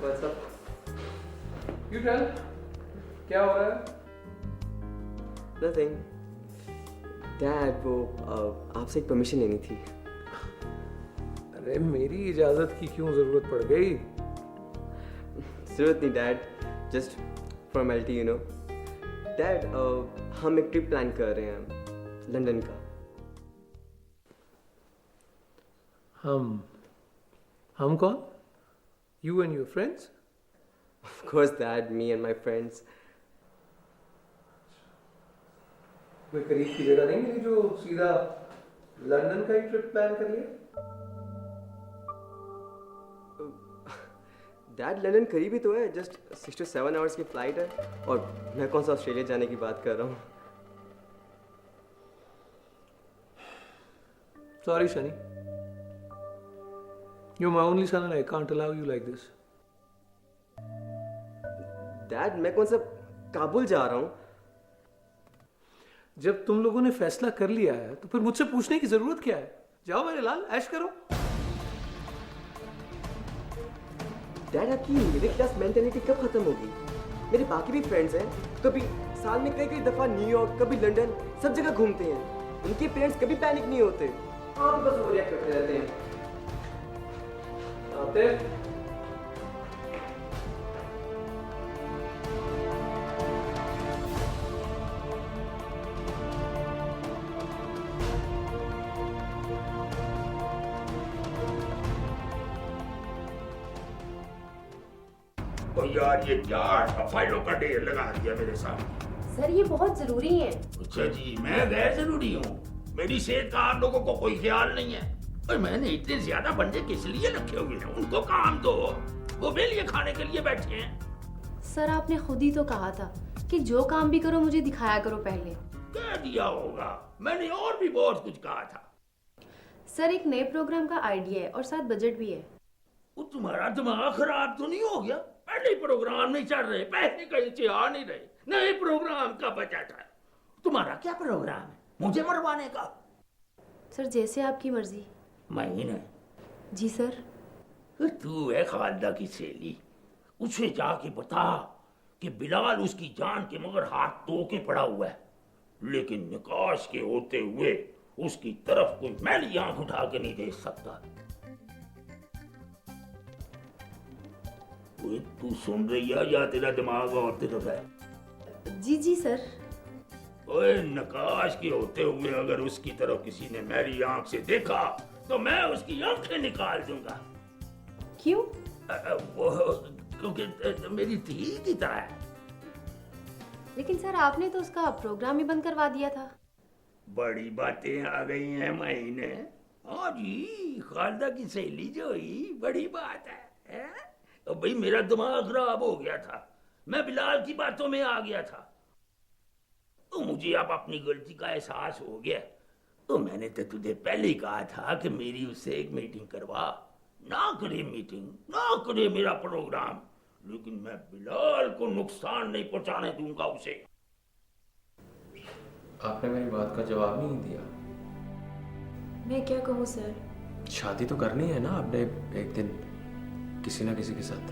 What's up? You tell. क्या हो रहा है? Nothing. Dad, वो आपसे एक परमिशन लेनी थी. अरे मेरी इजाजत की क्यों जरूरत पड़ गई? जरूरत नहीं Dad. Just formality, you know. Dad, हम एक ट्रिप प्लान कर रहे हैं लंदन का. हम कौन? You and your friends? Of course, Dad, me and my friends. कोई करीब की जगह नहीं मिली जो सीधा लंदन का ही ट्रिप प्लान कर लिया? Dad, लंदन करीब ही तो है. Just 6 to 7 hours की फ्लाइट है. और मैं कौन सा ऑस्ट्रेलिया जाने की बात कर रहा हूँ. Sorry, Sunny. You're my only son and I can't allow you like this. Dad, मैं कौन सा काबुल जा रहा हूँ. जब तुम लोगों ने फैसला कर लिया है तो फिर मुझसे पूछने की जरूरत क्या है? जाओ मेरे लाल, ऐश करो. Dad, आपकी मिडिल क्लास मेंटेलिटी कब खत्म होगी? मेरे बाकी भी फ्रेंड्स हैं. कभी साल में कई दफा न्यूयॉर्क, कभी लंदन, सब जगह घूमते हैं. उनके पेरेंट्स कभी पैनिक नहीं होते. आप बस ओवररिएक्ट करते रहते हैं. आते तो यार ये क्या फाइलों का ढेर लगा दिया मेरे सामने. सर ये बहुत जरूरी है. अच्छा जी, मैं गैर जरूरी हूँ? मेरी सेहत का आप लोगों को कोई ख्याल नहीं है. और मैंने इतने ज्यादा बंदे किस लिए रखे हुए हैं? उनको काम दो, वो बेलिए खाने के लिए बैठे हैं. सर आपने खुद ही तो कहा था कि जो काम भी करो मुझे दिखाया करो पहले. कह दिया होगा, मैंने और भी बहुत कुछ कहा था. सर एक नए प्रोग्राम का आइडिया है और साथ बजट भी है. वो तुम्हारा दिमाग खराब तो नहीं हो गया? पहले प्रोग्राम नहीं चल रहे, पैसे कहीं से आ नहीं रहे, नए प्रोग्राम का बजट है. तुम्हारा क्या प्रोग्राम है मुझे मरवाने का? सर जैसे आपकी मर्जी. महीने जी सर. तू है खालदा की सहेली, उसे जाके बता कि बिलाल उसकी जान के मगर हाथ धो के पड़ा हुआ है, लेकिन निकाश के होते हुए उसकी तरफ कोई मैली आंख उठा के नहीं देख सकता. ओए, तू सुन रही है या तेरा दिमाग और तरफ है? जी जी सर. ओए, नकाश के होते हुए अगर उसकी तरफ किसी ने मेरी आंख से देखा तो मैं उसकी आंखें निकाल दूंगा. क्यों? वो क्योंकि मेरी धी की तरह है. लेकिन सर आपने तो उसका प्रोग्राम ही बंद करवा दिया था. बड़ी बातें आ गई हैं महीने. हाँ जी, खालदा की सहेली जो हुई बड़ी बात है? तो भाई मेरा दिमाग खराब हो गया था, मैं बिलाल की बातों में आ गया था. तो मुझे अब अपनी गलती का एहसास हो गया. तो मैंने तो तुझे पहले ही कहा था कि मेरी उससे एक मीटिंग करवा. ना करे मीटिंग, ना करे मेरा प्रोग्राम, लेकिन मैं बिलाल को नुकसान नहीं पहुंचाने दूंगा उसे. आपने मेरी बात का जवाब नहीं दिया. मैं क्या कहूँ सर? शादी तो करनी है ना आपने एक दिन किसी ना किसी के साथ.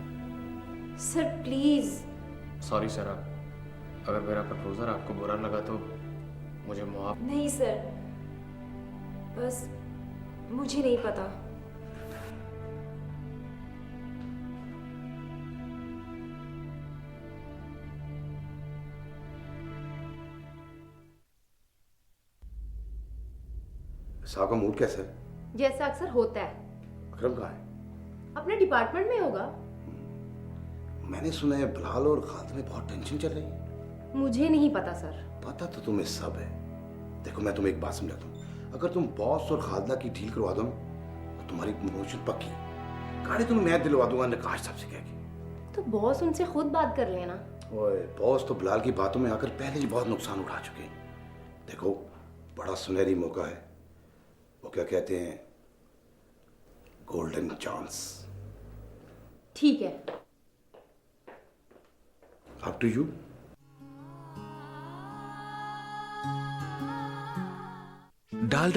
Sir please. सॉरी सर, आप अगर मेरा प्रपोजल आपको बुरा लगा तो मुझे माफ. नहीं सर, बस मुझे नहीं पता. साहब का मूड कैसा है? जैसा अक्सर होता है. अकरम कहाँ है? अपने डिपार्टमेंट में होगा. मैंने सुना है बिलाल और खालदा में बहुत टेंशन चल रही है. मुझे नहीं पता सर. पता तो तुम्हें सब है. देखो मैं तुम्हें एक बात समझाता हूँ, अगर तुम बॉस और खालदा की डील करवा दो तो तुम्हारी प्रमोशन पक्की. गाड़ी तुम्हें मैं दिलवा दूंगा नकाश साहब से कह के. तो बॉस उनसे खुद बात कर लेना. ओए, बॉस तो बिलाल की बातों में आकर पहले ही बहुत नुकसान उठा चुके हैं. देखो बड़ा सुनहरी मौका है, वो क्या कहते हैं, गोल्डन चांस. ठीक है. Up to you. डाल